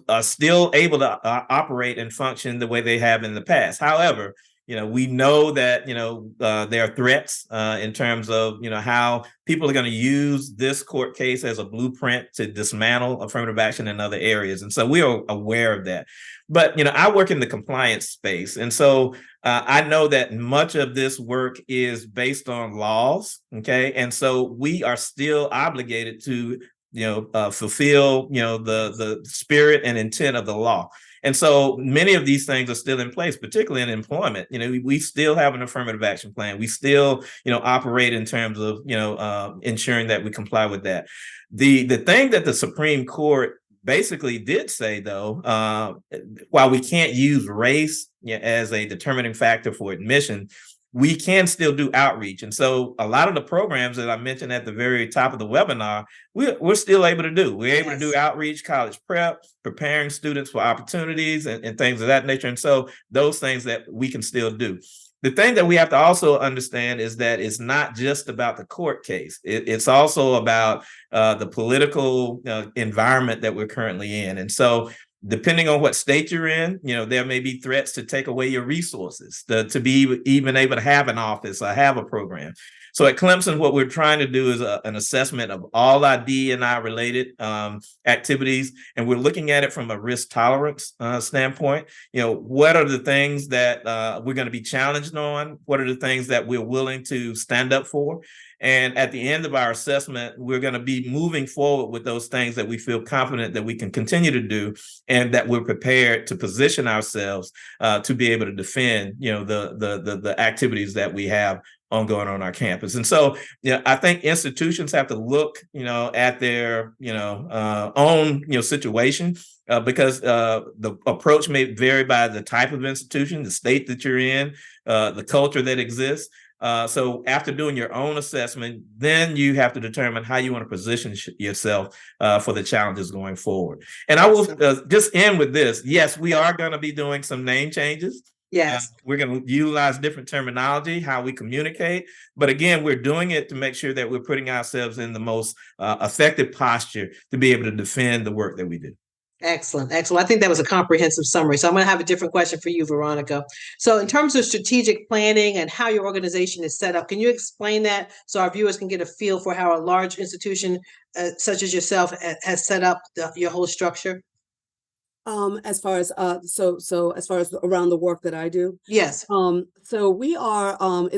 are still able to operate and function the way they have in the past. However, we know that, there are threats in terms of, how people are going to use this court case as a blueprint to dismantle affirmative action in other areas. And so we are aware of that. But, I work in the compliance space. And so I know that much of this work is based on laws. Okay. And so we are still obligated to, fulfill, the spirit and intent of the law. And so many of these things are still in place, particularly in employment. We still have an affirmative action plan. We still, operate in terms of, ensuring that we comply with that. The thing that the Supreme Court basically did say, though, while we can't use race as a determining factor for admission, we can still do outreach. And so a lot of the programs that I mentioned at the very top of the webinar, we're still able to do. We're able to do outreach, college prep, preparing students for opportunities and things of that nature. And so those things that we can still do. The thing that we have to also understand is that it's not just about the court case. It's also about the political environment that we're currently in. And so depending on what state you're in, there may be threats to take away your resources, to be even able to have an office or have a program. So at Clemson, what we're trying to do is an assessment of all our D&I related activities, and we're looking at it from a risk tolerance standpoint. What are the things that we're going to be challenged on? What are the things that we're willing to stand up for? And at the end of our assessment, we're going to be moving forward with those things that we feel confident that we can continue to do, and that we're prepared to position ourselves to be able to defend, the activities that we have ongoing on our campus. And so, I think institutions have to look, at their, own, situation, because the approach may vary by the type of institution, the state that you're in, the culture that exists. So after doing your own assessment, then you have to determine how you want to position yourself for the challenges going forward. And I will just end with this. Yes, we are going to be doing some name changes. Yes. We're going to utilize different terminology, how we communicate. But again, we're doing it to make sure that we're putting ourselves in the most effective posture to be able to defend the work that we do. Excellent. Excellent. I think that was a comprehensive summary. So I'm going to have a different question for you, Veronica. So in terms of strategic planning and how your organization is set up, can you explain that so our viewers can get a feel for how a large institution such as yourself has set up your whole structure? As far as as far as around the work that I do, yes. So we are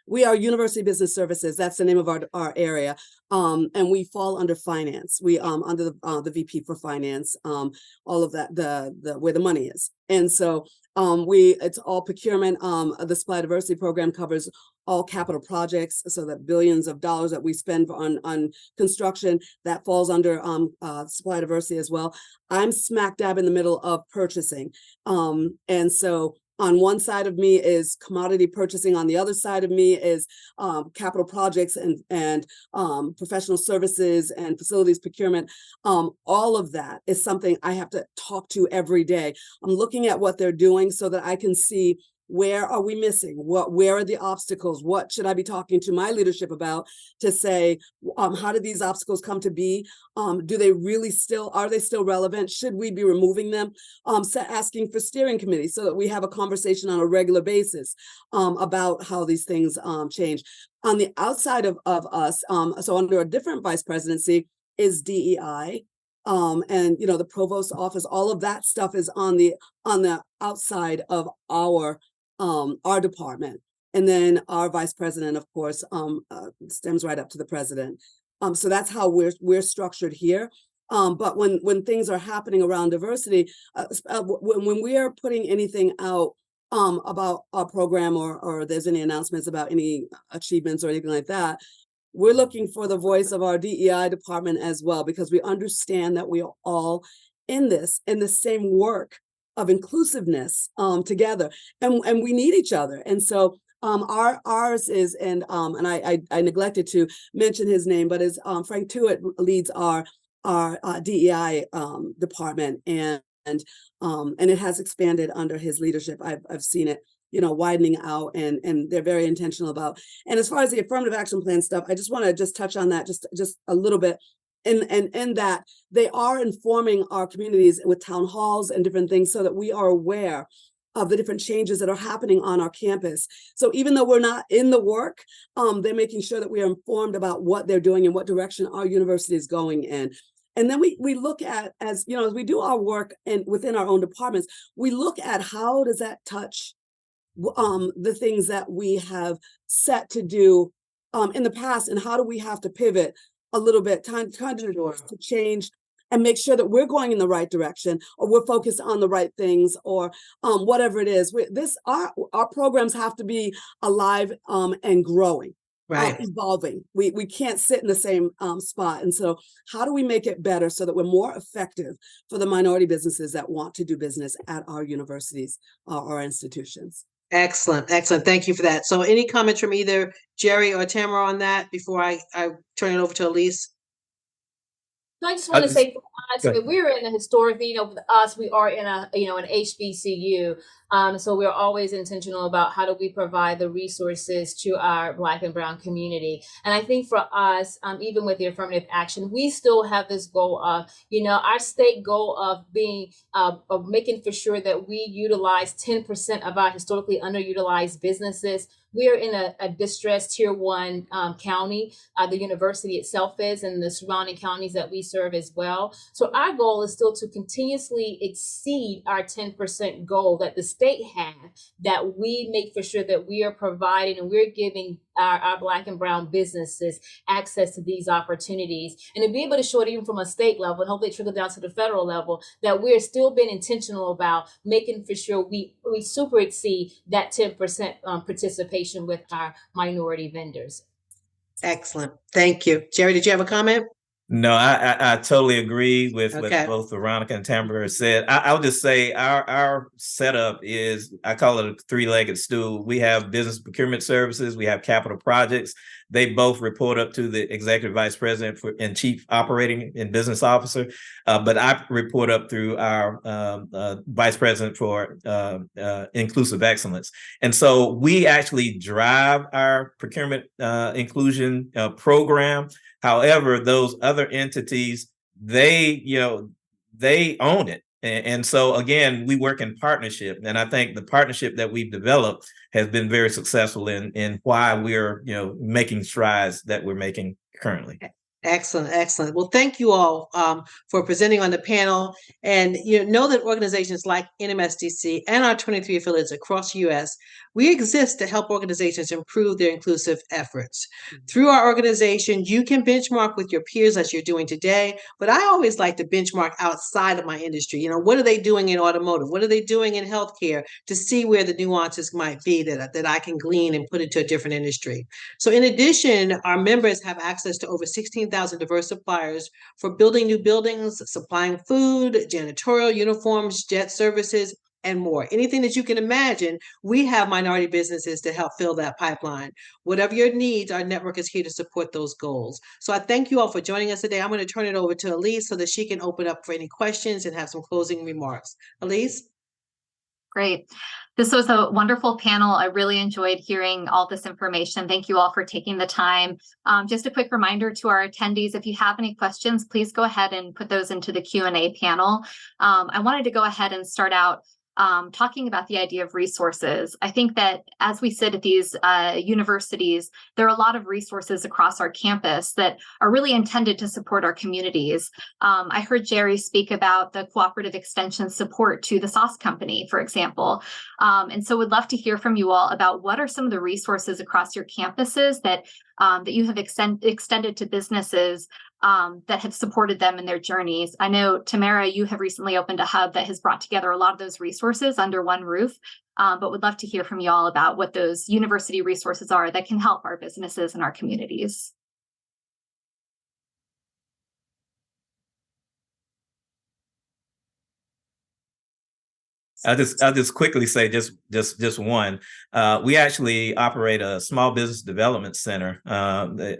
we are University Business Services. That's the name of our area, and we fall under finance. We under the VP for finance, all of that, the where the money is, and so it's all procurement. The Supply Diversity Program covers all capital projects, so that billions of dollars that we spend on construction, that falls under Supply Diversity as well. I'm smack dab in the middle of purchasing, and so on one side of me is commodity purchasing. On the other side of me is capital projects and professional services and facilities procurement. All of that is something I have to talk to every day. I'm looking at what they're doing so that I can see Where are we missing? Where are the obstacles? What should I be talking to my leadership about to say, how did these obstacles come to be? Are they still relevant? Should we be removing them? Asking for steering committees so that we have a conversation on a regular basis about how these things change. On the outside of us, so under a different vice presidency is DEI. And the provost office, all of that stuff is on the outside of our department. And then our vice president, of course, stems right up to the president. So that's how we're structured here. But when things are happening around diversity, when we are putting anything out about our program or there's any announcements about any achievements or anything like that, we're looking for the voice of our DEI department as well, because we understand that we are all in the same work of inclusiveness together, and we need each other. And so ours is, and I neglected to mention his name, but is Frank Tuitt leads our DEI department, and it has expanded under his leadership. I've seen it widening out, and they're very intentional about. And as far as the affirmative action plan stuff, I just want to just touch on that just a little bit. And that they are informing our communities with town halls and different things so that we are aware of the different changes that are happening on our campus. So even though we're not in the work, they're making sure that we are informed about what they're doing and what direction our university is going in. And then we look at, as we do our work and within our own departments, we look at how does that touch the things that we have set to do in the past, and how do we have to pivot a little bit, time to change and make sure that we're going in the right direction, or we're focused on the right things, or whatever it is. Our programs have to be alive and growing, right, evolving. We can't sit in the same spot. And so how do we make it better so that we're more effective for the minority businesses that want to do business at our universities or institutions? Excellent. Thank you for that. So any comments from either Jerry or Tamara on that before I turn it over to Elise? I just want to say, for us, we're in a historic, with us, we are in an HBCU. So we're always intentional about how do we provide the resources to our Black and Brown community. And I think for us, even with the affirmative action, we still have this goal of, our state goal of being, of making for sure that we utilize 10% of our historically underutilized businesses. We are in a distressed tier 1 county. The university itself is, and the surrounding counties that we serve as well. So our goal is still to continuously exceed our 10% goal that the state has, that we make for sure that we are providing and we're giving our Black and Brown businesses access to these opportunities, and to be able to show it even from a state level and hopefully trickle down to the federal level, that we're still being intentional about making for sure we super exceed that 10% participation with our minority vendors. Excellent. Thank you. Jerry, did you have a comment? No, I totally agree with Okay. what both Veronica and Tamara said. I'll just say our setup is, I call it a 3-legged stool. We have business procurement services, we have capital projects. They both report up to the executive vice president and chief operating and business officer. But I report up through our vice president for inclusive excellence. And so we actually drive our procurement inclusion program. However, those other entities, they own it. And so, again, we work in partnership. And I think the partnership that we've developed has been very successful in why we're, making strides that we're making currently. Excellent. Well, thank you all for presenting on the panel. And know that organizations like NMSDC and our 23 affiliates across the U.S., we exist to help organizations improve their inclusive efforts. Through our organization, you can benchmark with your peers as you're doing today, but I always like to benchmark outside of my industry. What are they doing in automotive? What are they doing in healthcare, to see where the nuances might be that I can glean and put into a different industry. So in addition, our members have access to over 16,000 diverse suppliers for building new buildings, supplying food, janitorial, uniforms, jet services, and more. Anything that you can imagine, we have minority businesses to help fill that pipeline. Whatever your needs, our network is here to support those goals. So I thank you all for joining us today. I'm going to turn it over to Elise so that she can open up for any questions and have some closing remarks. Elise? Great. This was a wonderful panel. I really enjoyed hearing all this information. Thank you all for taking the time. Just a quick reminder to our attendees, if you have any questions, please go ahead and put those into the Q&A panel. I wanted to go ahead and start out talking about the idea of resources. I think that as we sit at these universities, there are a lot of resources across our campus that are really intended to support our communities. I heard Jerry speak about the cooperative extension support to the sauce company, for example. And so would love to hear from you all about what are some of the resources across your campuses that you have extended to businesses that have supported them in their journeys. I know, Tamara, you have recently opened a hub that has brought together a lot of those resources under one roof, but would love to hear from you all about what those university resources are that can help our businesses and our communities. I'll just quickly say just one. We actually operate a small business development center.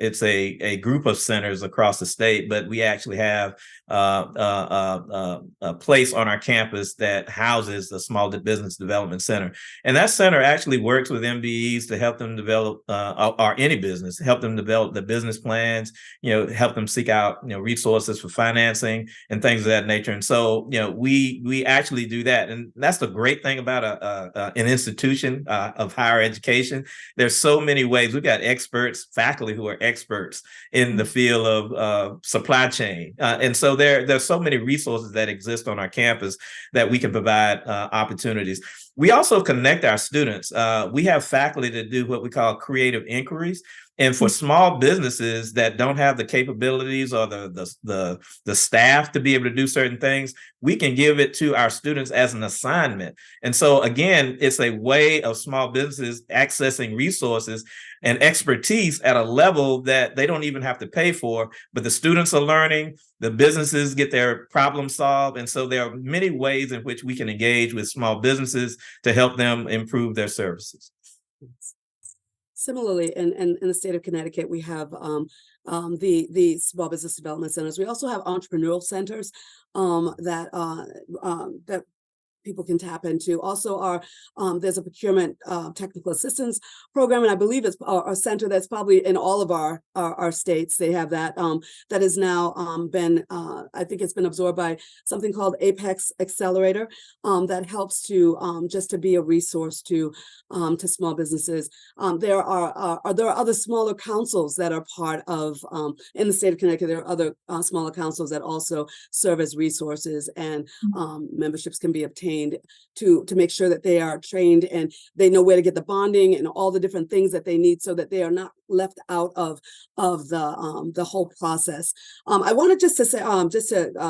It's a group of centers across the state, but we actually have a place on our campus that houses the small business development center. And that center actually works with MBEs to help them develop, or any business, help them develop the business plans, help them seek out, resources for financing and things of that nature. And so, we actually do that. And that's the great thing about an institution of higher education. There's so many ways. We've got experts, faculty who are experts in the field of supply chain. And so there's so many resources that exist on our campus that we can provide opportunities. We also connect our students. We have faculty that do what we call creative inquiries. And for small businesses that don't have the capabilities or the staff to be able to do certain things, we can give it to our students as an assignment. And so again, it's a way of small businesses accessing resources and expertise at a level that they don't even have to pay for, but the students are learning, the businesses get their problem solved. And so there are many ways in which we can engage with small businesses to help them improve their services. Similarly, in the state of Connecticut, we have the small business development centers. We also have entrepreneurial centers that people can tap into. Also, there's a procurement technical assistance program, and I believe it's a center that's probably in all of our states. They have that that has now been, I think it's been absorbed by something called Apex Accelerator that helps to just to be a resource to small businesses. There are other smaller councils that are part of in the state of Connecticut. There are other smaller councils that also serve as resources, and memberships can be obtained to make sure that they are trained and they know where to get the bonding and all the different things that they need so that they are not left out of the whole process. I wanted just to say,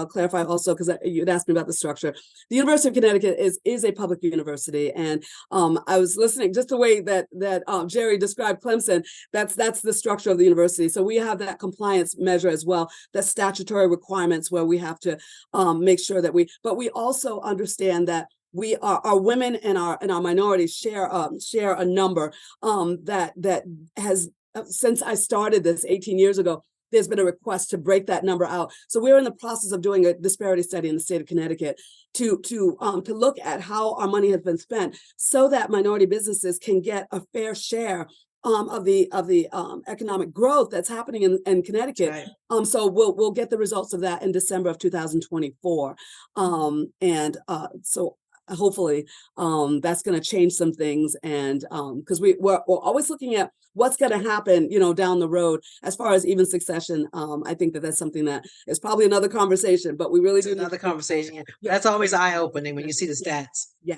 clarify also, because you'd asked me about the structure. The University of Connecticut is a public university, and I was listening just the way that Jerry described Clemson. That's the structure of the university. So we have that compliance measure as well, the statutory requirements where we have to make sure that but we also understand that our women and our minorities share a number that has, since I started this 18 years ago, there's been a request to break that number out. So we're in the process of doing a disparity study in the state of Connecticut to look at how our money has been spent so that minority businesses can get a fair share of the economic growth that's happening in Connecticut. Right. So we'll get the results of that in December of 2024. So hopefully that's going to change some things, and because we're always looking at what's going to happen, down the road as far as even succession. I think that's something that is probably another conversation, but we really do another conversation. Yeah. That's always eye-opening when you see the stats. Yeah.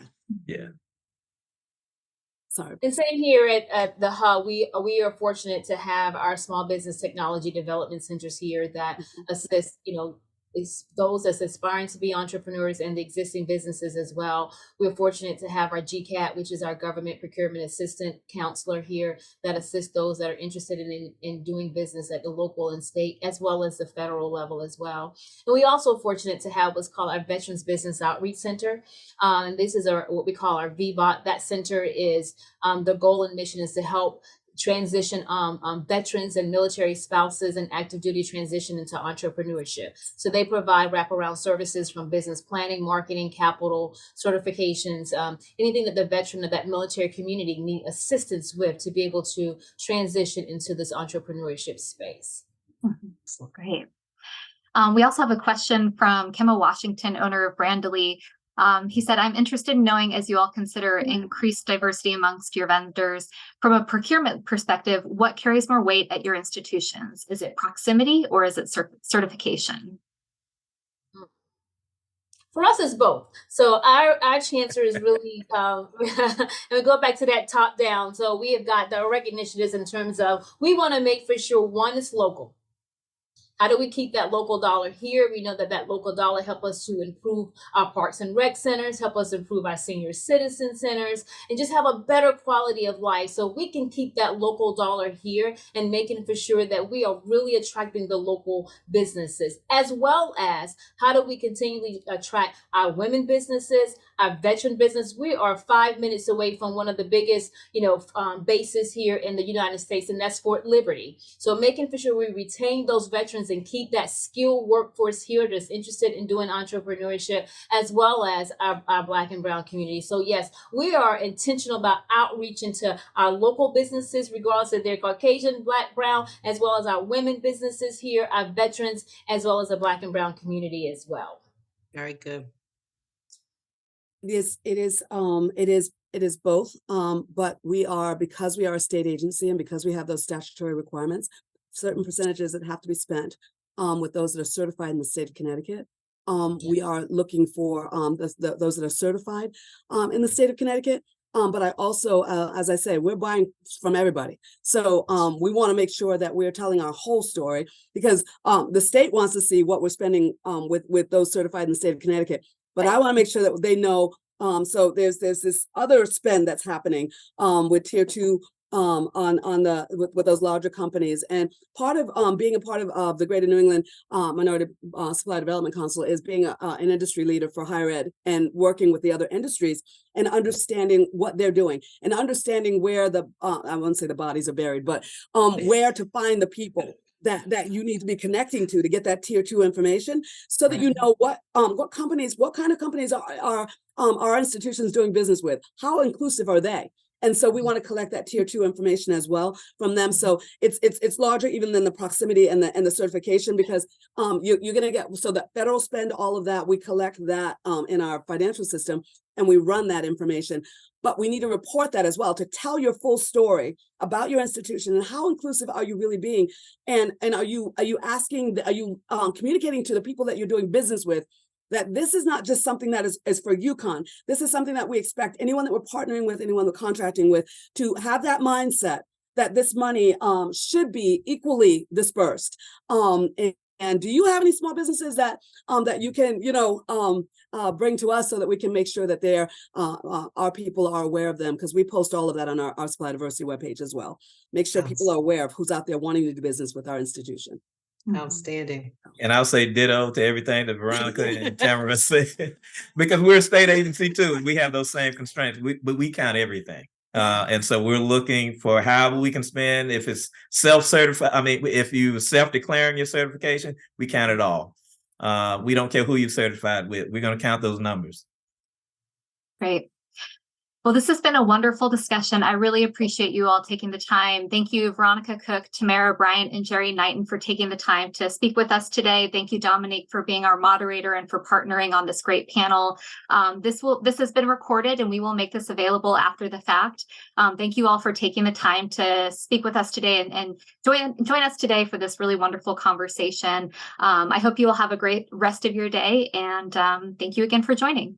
Sorry. And same here at the hub. We are fortunate to have our small business technology development centers here that assist, is those that's aspiring to be entrepreneurs and the existing businesses as well. We're fortunate to have our GCAT, which is our government procurement assistant counselor here, that assists those that are interested in doing business at the local and state, as well as the federal level as well. And we also fortunate to have what's called our Veterans Business Outreach Center. And this is what we call our VBOT. That center is, the goal and mission is to help transition veterans and military spouses and active duty transition into entrepreneurship. So they provide wraparound services from business planning, marketing, capital, certifications, anything that the veteran of that military community need assistance with to be able to transition into this entrepreneurship space. Great. We also have a question from Kemma Washington, owner of Brandley. He said, I'm interested in knowing, as you all consider increased diversity amongst your vendors, from a procurement perspective, what carries more weight at your institutions? Is it proximity or is it certification? For us, it's both. So our chancellor is really, and we go back to that top down. So we have got direct initiatives in terms of, we want to make for sure one is local. How do we keep that local dollar here? We know that that local dollar help us to improve our parks and rec centers, help us improve our senior citizen centers, and just have a better quality of life. So we can keep that local dollar here and making for sure that we are really attracting the local businesses, as well as how do we continually attract our women businesses, our veteran business. We are 5 minutes away from one of the biggest, bases here in the United States, and that's Fort Liberty. So making for sure we retain those veterans and keep that skilled workforce here that's interested in doing entrepreneurship, as well as our Black and Brown community. So yes, we are intentional about outreach into our local businesses, regardless if they're Caucasian, Black, Brown, as well as our women businesses here, our veterans, as well as the Black and Brown community as well. Very good. It is both. But because we are a state agency and because we have those statutory requirements, certain percentages that have to be spent with those that are certified in the state of Connecticut. We are looking for those that are certified in the state of Connecticut. But I also, as I say, we're buying from everybody. So we want to make sure that we're telling our whole story, because the state wants to see what we're spending with those certified in the state of Connecticut. But I want to make sure that they know. So there's this other spend that's happening with tier 2 with those larger companies. And part of being a part of the Greater New England Minority Supply Development Council is being an industry leader for higher ed and working with the other industries and understanding what they're doing and understanding where I won't say the bodies are buried, but where to find the people that you need to be connecting to get that tier 2 information, so that you know what kind of companies are our institutions doing business with, how inclusive are they. And so we want to collect that tier 2 information as well from them. So it's larger even than the proximity and the certification, because you're going to get, so the federal spend all of that, we collect that in our financial system and we run that information. But we need to report that as well to tell your full story about your institution and how inclusive are you really being, and are you communicating to the people that you're doing business with that this is not just something that is for UConn. This is something that we expect anyone that we're partnering with, anyone we're contracting with, to have that mindset that this money should be equally dispersed. And do you have any small businesses that you can bring to us so that we can make sure that our people are aware of them? Because we post all of that on our Supply Diversity webpage as well. Make sure people are aware of who's out there wanting to do business with our institution. Outstanding. And I'll say ditto to everything that Veronica and Tamara said, because we're a state agency too. We have those same constraints, but we count everything. And so we're looking for how we can spend. If it's self-certified, if you self-declaring your certification, we count it all. We don't care who you certified with. We're going to count those numbers. Great. Well, this has been a wonderful discussion. I really appreciate you all taking the time. Thank you, Veronica Cook, Tamara Bryant, and Jerry Knighton for taking the time to speak with us today. Thank you, Dominique, for being our moderator and for partnering on this great panel. This has been recorded and we will make this available after the fact. Thank you all for taking the time to speak with us today and join us today for this really wonderful conversation. I hope you will have a great rest of your day, and thank you again for joining.